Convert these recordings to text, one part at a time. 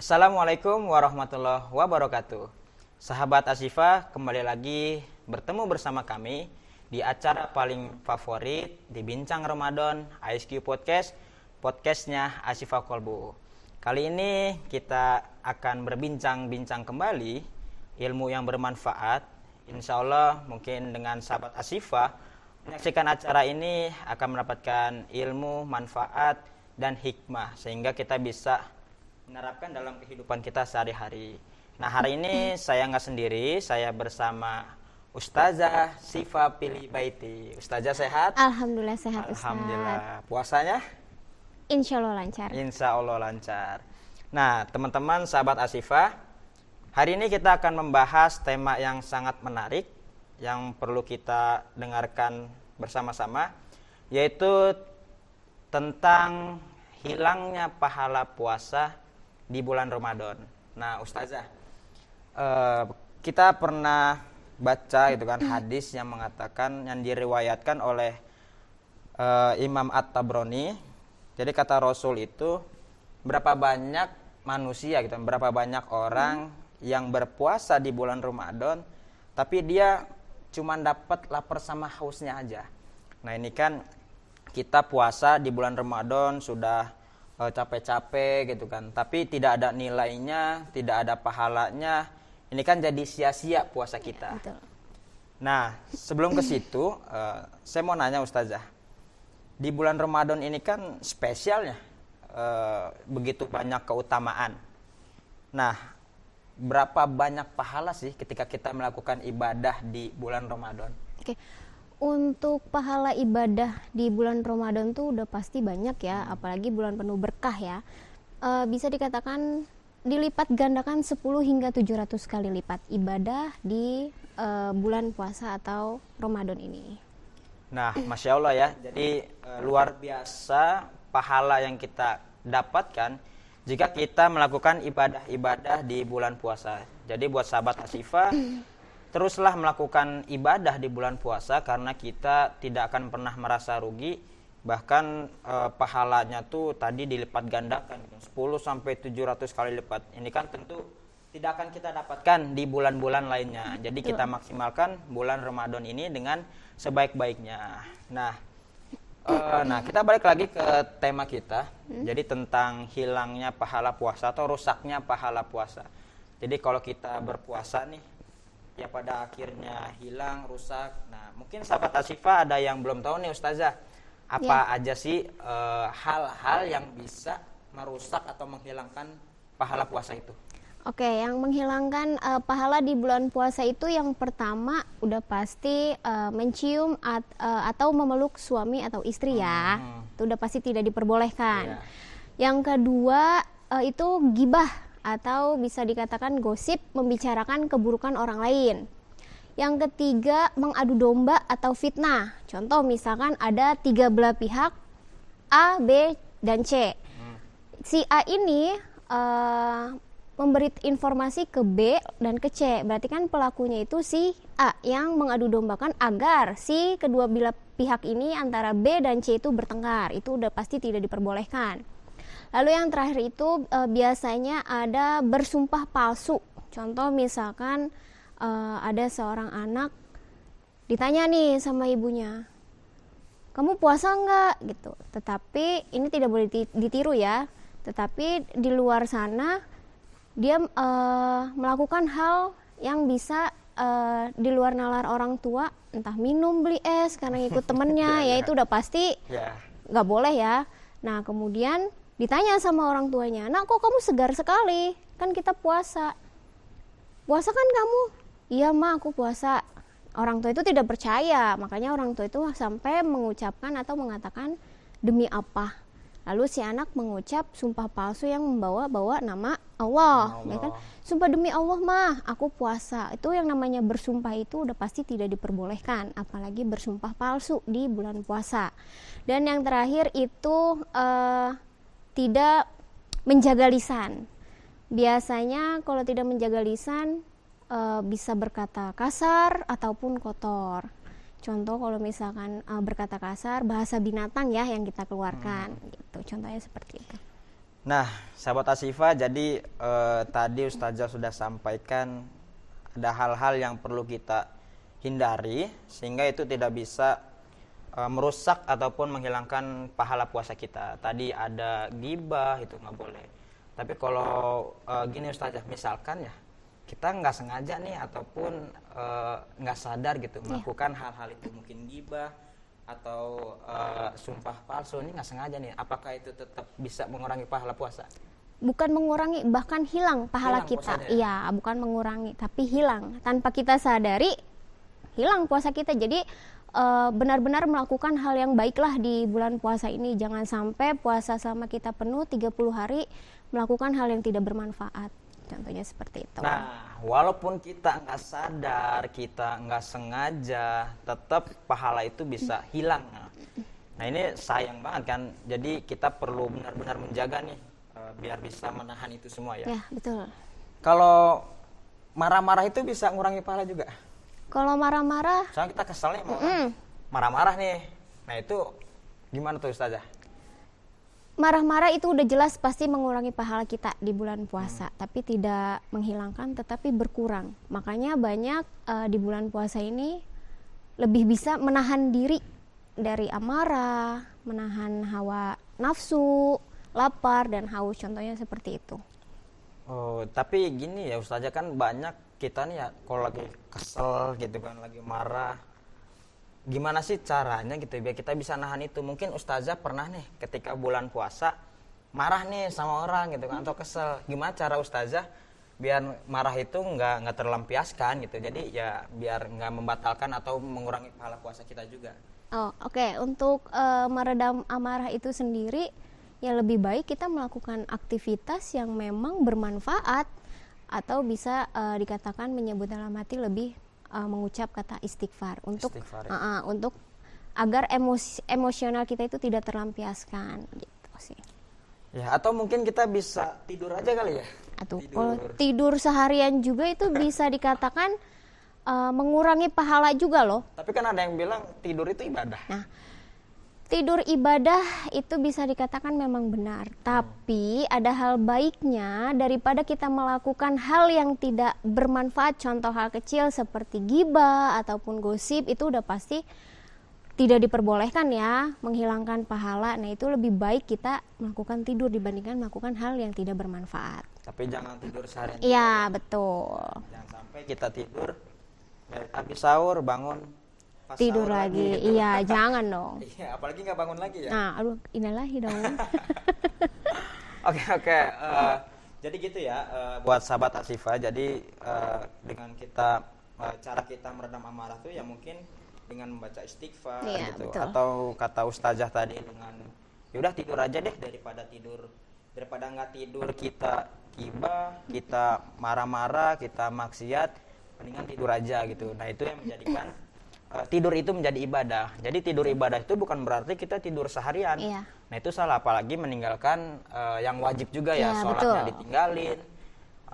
Assalamualaikum warahmatullahi wabarakatuh. Sahabat Asyifa, kembali lagi bertemu bersama kami di acara paling favorit di Bincang Ramadan ISQ Podcast, podcastnya Asyifa Kolbu. Kali ini kita akan berbincang-bincang kembali ilmu yang bermanfaat. Insya Allah mungkin dengan sahabat Asyifa menyaksikan acara ini akan mendapatkan ilmu, manfaat, dan hikmah sehingga kita bisa menerapkan dalam kehidupan kita sehari-hari. Nah, hari ini saya nggak sendiri, saya bersama Ustazah Syifa Pilih Baiti. Ustazah sehat? Alhamdulillah sehat, Ustaz. Alhamdulillah. Puasanya? Insya Allah lancar. Insya Allah lancar. Nah, teman-teman sahabat Asyifa, hari ini kita akan membahas tema yang sangat menarik yang perlu kita dengarkan bersama-sama, yaitu tentang hilangnya pahala puasa di bulan Ramadan. Nah, Ustazah, kita pernah baca gitu kan hadis yang mengatakan, yang diriwayatkan oleh Imam At-Tabrani. Jadi kata Rasul itu, berapa banyak manusia gitu, berapa banyak orang yang berpuasa di bulan Ramadan, tapi dia cuma dapat lapar sama hausnya aja. Nah, ini kan kita puasa di bulan Ramadan sudah capek-capek gitu kan, tapi tidak ada nilainya, tidak ada pahalanya. Ini kan jadi sia-sia puasa kita. Betul. Nah, sebelum ke situ, saya mau nanya Ustazah, di bulan Ramadan ini kan spesialnya begitu banyak keutamaan. Nah, berapa banyak pahala sih ketika kita melakukan ibadah di bulan Ramadan? Oke. Untuk pahala ibadah di bulan Ramadan tuh udah pasti banyak ya, apalagi bulan penuh berkah ya. Bisa dikatakan dilipat gandakan 10 hingga 700 kali lipat ibadah di bulan puasa atau Ramadan ini. Nah, Masya Allah ya, jadi luar biasa pahala yang kita dapatkan jika kita melakukan ibadah-ibadah di bulan puasa. Jadi buat sahabat Asyifa, teruslah melakukan ibadah di bulan puasa karena kita tidak akan pernah merasa rugi. Bahkan pahalanya tuh tadi dilipat gandakan 10 sampai 700 kali lipat. Ini kan tentu tidak akan kita dapatkan di bulan-bulan lainnya. Jadi kita maksimalkan bulan Ramadan ini dengan sebaik-baiknya. Nah, kita balik lagi ke tema kita. Jadi tentang hilangnya pahala puasa atau rusaknya pahala puasa. Jadi kalau kita berpuasa nih, ya pada akhirnya hilang, rusak. Nah, mungkin sahabat Asyifa ada yang belum tahu nih Ustazah, apa aja sih hal-hal yang bisa merusak atau menghilangkan pahala puasa itu? Oke, yang menghilangkan pahala di bulan puasa itu yang pertama udah pasti mencium atau memeluk suami atau istri ya. Itu udah pasti tidak diperbolehkan. Yang kedua itu ghibah atau bisa dikatakan gosip, membicarakan keburukan orang lain. Yang ketiga, mengadu domba atau fitnah. Contoh misalkan ada 3 belah pihak, A, B, dan C. Si A ini memberi informasi ke B dan ke C. Berarti kan pelakunya itu si A yang mengadu dombakan agar si kedua belah pihak ini antara B dan C itu bertengkar. Itu udah pasti tidak diperbolehkan. Lalu yang terakhir itu biasanya ada bersumpah palsu. Contoh misalkan ada seorang anak ditanya nih sama ibunya, kamu puasa enggak? Gitu. Tetapi ini tidak boleh ditiru ya. Tetapi di luar sana dia melakukan hal yang bisa di luar nalar orang tua, entah minum, beli es karena ikut temennya, ya itu udah pasti nggak boleh ya. Nah kemudian ditanya sama orang tuanya, nak kok kamu segar sekali? Kan kita puasa. Puasa kan kamu? Iya ma, aku puasa. Orang tua itu tidak percaya, makanya orang tua itu sampai mengucapkan atau mengatakan demi apa. Lalu si anak mengucap sumpah palsu yang membawa nama Allah. Ya kan? Sumpah demi Allah mah, aku puasa. Itu yang namanya bersumpah itu udah pasti tidak diperbolehkan, apalagi bersumpah palsu di bulan puasa. Dan yang terakhir itu tidak menjaga lisan. Biasanya kalau tidak menjaga lisan bisa berkata kasar ataupun kotor. Contoh kalau misalkan berkata kasar, bahasa binatang ya yang kita keluarkan gitu. Contohnya seperti itu. Nah, sahabat Asyifa, jadi tadi Ustazah sudah sampaikan ada hal-hal yang perlu kita hindari sehingga itu tidak bisa merusak ataupun menghilangkan pahala puasa kita. Tadi ada ghibah, itu nggak boleh. Tapi kalau gini Ustazah, misalkan ya kita nggak sengaja nih ataupun nggak sadar gitu melakukan hal-hal itu, mungkin ghibah atau sumpah palsu, ini nggak sengaja nih, apakah itu tetap bisa mengurangi pahala puasa? Bukan mengurangi, bahkan hilang pahala kita. Iya, bukan mengurangi, tapi hilang. Tanpa kita sadari, hilang puasa kita. Jadi benar-benar melakukan hal yang baiklah di bulan puasa ini. Jangan sampai puasa sama kita penuh 30 hari melakukan hal yang tidak bermanfaat. Contohnya seperti itu. Nah, walaupun kita nggak sadar, kita nggak sengaja, tetap pahala itu bisa hilang. Nah, ini sayang banget kan. Jadi kita perlu benar-benar menjaga nih, biar bisa menahan itu semua ya. Ya, betul. Kalau marah-marah itu bisa ngurangi pahala juga? Kalau marah-marah, soalnya kita kesel nih, marah-marah nih. Nah, itu gimana tuh Ustazah? marah-marah itu udah jelas pasti mengurangi pahala kita di bulan puasa, tapi tidak menghilangkan, tetapi berkurang. Makanya banyak di bulan puasa ini lebih bisa menahan diri dari amarah, menahan hawa nafsu, lapar dan haus, contohnya seperti itu. Oh, tapi gini ya Ustazah, kan banyak kita nih ya kalau lagi kesel gitu kan, lagi marah, gimana sih caranya gitu biar kita bisa nahan itu? Mungkin Ustazah pernah nih ketika bulan puasa marah nih sama orang gitu kan, atau kesel, gimana cara Ustazah biar marah itu nggak terlampiaskan gitu, jadi ya biar nggak membatalkan atau mengurangi pahala puasa kita juga. Oh, oke. Untuk meredam amarah itu sendiri, ya lebih baik kita melakukan aktivitas yang memang bermanfaat, atau bisa dikatakan menyebut dalam hati lebih mengucap kata istighfar untuk untuk agar emosional kita itu tidak terlampiaskan gitu sih. Ya, atau mungkin kita bisa tidur aja kali ya. Atau kalau tidur seharian juga itu bisa dikatakan mengurangi pahala juga loh. Tapi kan ada yang bilang tidur itu ibadah. Nah, tidur ibadah itu bisa dikatakan memang benar, tapi ada hal baiknya daripada kita melakukan hal yang tidak bermanfaat. Contoh hal kecil seperti ghibah ataupun gosip, itu udah pasti tidak diperbolehkan ya, menghilangkan pahala. Nah, itu lebih baik kita melakukan tidur dibandingkan melakukan hal yang tidak bermanfaat. Tapi jangan tidur seharian. Iya, betul. Jangan sampai kita tidur habis sahur bangun tidur lagi gitu. Iya, jangan dong. Iya, apalagi nggak bangun lagi ya. Nah, aduh, innalillahi dong. Oke. Jadi gitu ya, buat sahabat Asyifa. Jadi dengan kita cara kita meredam amarah tuh ya mungkin dengan membaca istighfar gitu, betul. Atau kata Ustazah tadi dengan yaudah tidur aja deh, daripada nggak tidur kita ghibah, kita marah-marah, kita maksiat, mendingan tidur aja gitu. Nah, itu yang menjadikan tidur itu menjadi ibadah. Jadi tidur ibadah itu bukan berarti kita tidur seharian. Iya. Nah, itu salah, apalagi meninggalkan yang wajib juga ya, sholatnya ditinggalin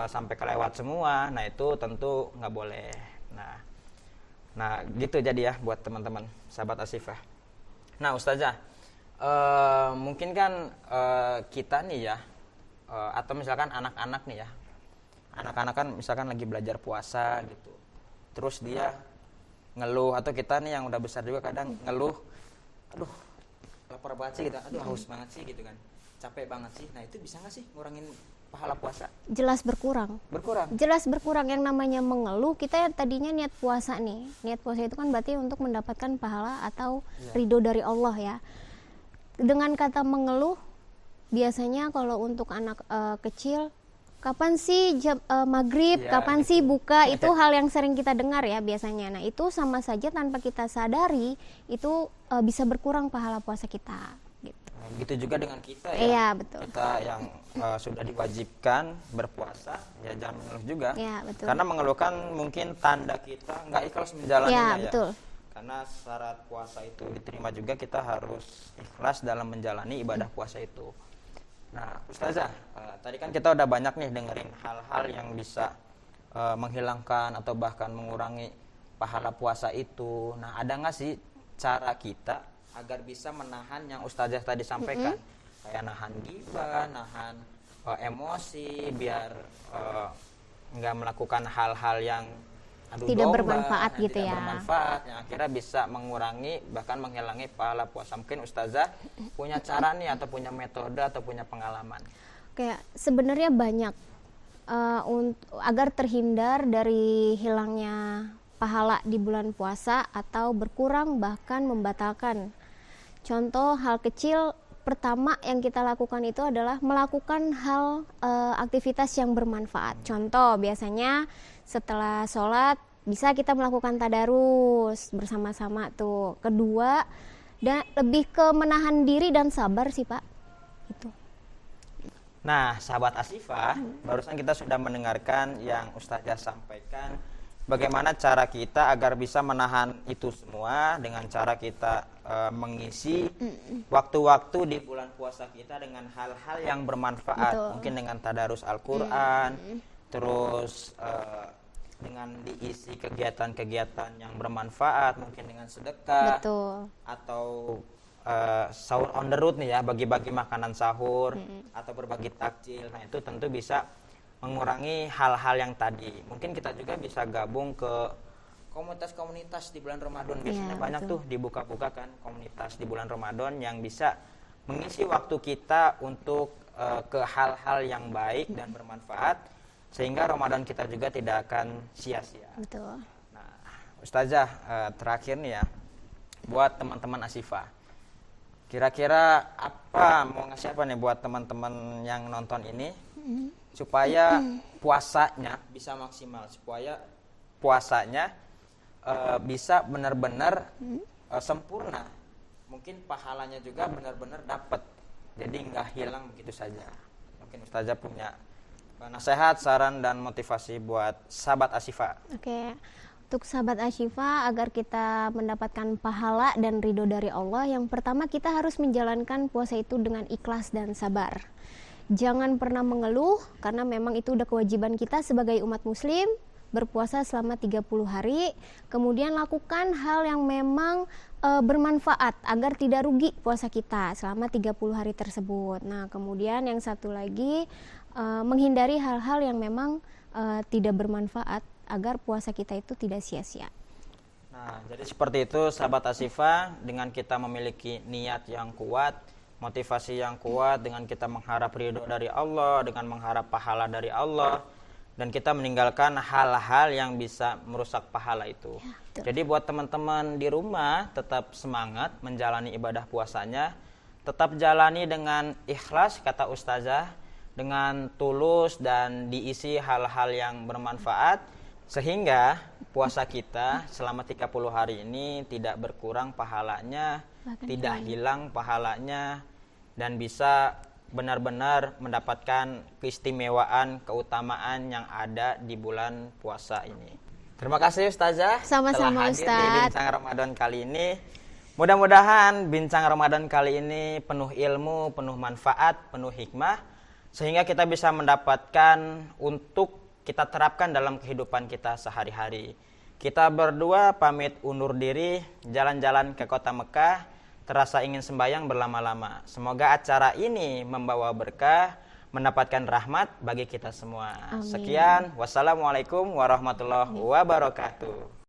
sampai kelewat semua. Nah, itu tentu nggak boleh. Nah gitu jadi ya buat teman-teman sahabat Asyifa. Nah, Ustazah, mungkin kan kita nih ya, atau misalkan anak-anak nih ya, anak-anak kan misalkan lagi belajar puasa gitu, terus dia ngeluh, atau kita nih yang udah besar juga kadang ngeluh, aduh lapar banget sih gitu, aduh haus banget sih gitu kan, capek banget sih. Nah, itu bisa nggak sih ngurangin pahala puasa? Jelas berkurang. Jelas berkurang. Yang namanya mengeluh, kita yang tadinya niat puasa nih, niat puasa itu kan berarti untuk mendapatkan pahala atau ridho dari Allah ya. Dengan kata mengeluh, biasanya kalau untuk anak kecil, kapan sih maghrib, kapan sih buka, itu hal yang sering kita dengar ya biasanya. Nah, itu sama saja tanpa kita sadari, itu bisa berkurang pahala puasa kita. Begitu juga dengan kita ya. Iya, betul. Kita yang sudah diwajibkan berpuasa, ya jangan mengeluh juga. Iya, betul. Karena mengeluhkan mungkin tanda kita nggak ikhlas menjalaninya ya. Betul. Karena syarat puasa itu diterima juga, kita harus ikhlas dalam menjalani ibadah puasa itu. Nah, Ustazah, tadi kan kita udah banyak nih dengerin hal-hal yang bisa menghilangkan atau bahkan mengurangi pahala puasa itu. Nah, ada nggak sih cara kita agar bisa menahan yang Ustazah tadi sampaikan, kayak nahan gibah, nahan emosi, biar nggak melakukan hal-hal yang tidak domba, bermanfaat yang gitu tidak ya. bermanfaat, yang akhirnya bisa mengurangi bahkan menghilangi pahala puasa. Mungkin Ustazah punya cara nih atau punya metode atau punya pengalaman. Kayak sebenarnya banyak agar terhindar dari hilangnya pahala di bulan puasa atau berkurang bahkan membatalkan. Contoh hal kecil pertama yang kita lakukan itu adalah melakukan hal aktivitas yang bermanfaat. Contoh biasanya setelah sholat bisa kita melakukan tadarus bersama-sama tuh. Kedua, dan lebih ke menahan diri dan sabar sih Pak. Itu. Nah, sahabat Asifah, barusan kita sudah mendengarkan yang Ustazah sampaikan bagaimana cara kita agar bisa menahan itu semua dengan cara kita mengisi waktu-waktu di bulan puasa kita dengan hal-hal yang bermanfaat. Betul. Mungkin dengan tadarus Al-Quran, terus dengan diisi kegiatan-kegiatan yang bermanfaat, mungkin dengan sedekah. Betul. Atau sahur on the road nih ya, bagi-bagi makanan sahur atau berbagi takjil. Nah, itu tentu bisa mengurangi hal-hal yang tadi. Mungkin kita juga bisa gabung ke komunitas-komunitas di bulan Ramadan. Biasanya banyak tuh dibuka-buka kan komunitas di bulan Ramadan yang bisa mengisi waktu kita untuk ke hal-hal yang baik dan bermanfaat, sehingga Ramadan kita juga tidak akan sia-sia. Betul. Nah, Ustazah, terakhir nih ya, buat teman-teman Asifah, kira-kira apa, mau ngasih apa nih buat teman-teman yang nonton ini supaya puasanya bisa maksimal, supaya puasanya bisa benar-benar sempurna, mungkin pahalanya juga benar-benar dapat, jadi nggak hilang begitu saja. Mungkin Ustazah punya nasihat, saran, dan motivasi buat sahabat Asifah. Oke. Untuk sahabat Asyifa, agar kita mendapatkan pahala dan ridho dari Allah, yang pertama kita harus menjalankan puasa itu dengan ikhlas dan sabar. Jangan pernah mengeluh, karena memang itu udah kewajiban kita sebagai umat muslim, berpuasa selama 30 hari. Kemudian lakukan hal yang memang bermanfaat, agar tidak rugi puasa kita selama 30 hari tersebut. Nah, kemudian yang satu lagi, menghindari hal-hal yang memang tidak bermanfaat, agar puasa kita itu tidak sia-sia. Nah, jadi seperti itu sahabat Asifah, dengan kita memiliki niat yang kuat, motivasi yang kuat, dengan kita mengharap ridho dari Allah, dengan mengharap pahala dari Allah, dan kita meninggalkan hal-hal yang bisa merusak pahala itu. Ya, jadi buat teman-teman di rumah, tetap semangat menjalani ibadah puasanya, tetap jalani dengan ikhlas kata Ustazah, dengan tulus dan diisi hal-hal yang bermanfaat, sehingga puasa kita selama 30 hari ini tidak berkurang pahalanya, tidak hilang pahalanya, dan bisa benar-benar mendapatkan keistimewaan, keutamaan yang ada di bulan puasa ini. Terima kasih Ustazah Sama-sama, telah hadir di Bincang Ramadan kali ini. Mudah-mudahan Bincang Ramadan kali ini penuh ilmu, penuh manfaat, penuh hikmah, sehingga kita bisa mendapatkan untuk kita terapkan dalam kehidupan kita sehari-hari. Kita berdua pamit undur diri, jalan-jalan ke kota Mekah, terasa ingin sembahyang berlama-lama. Semoga acara ini membawa berkah, mendapatkan rahmat bagi kita semua. Amin. Sekian, wassalamualaikum warahmatullahi wabarakatuh.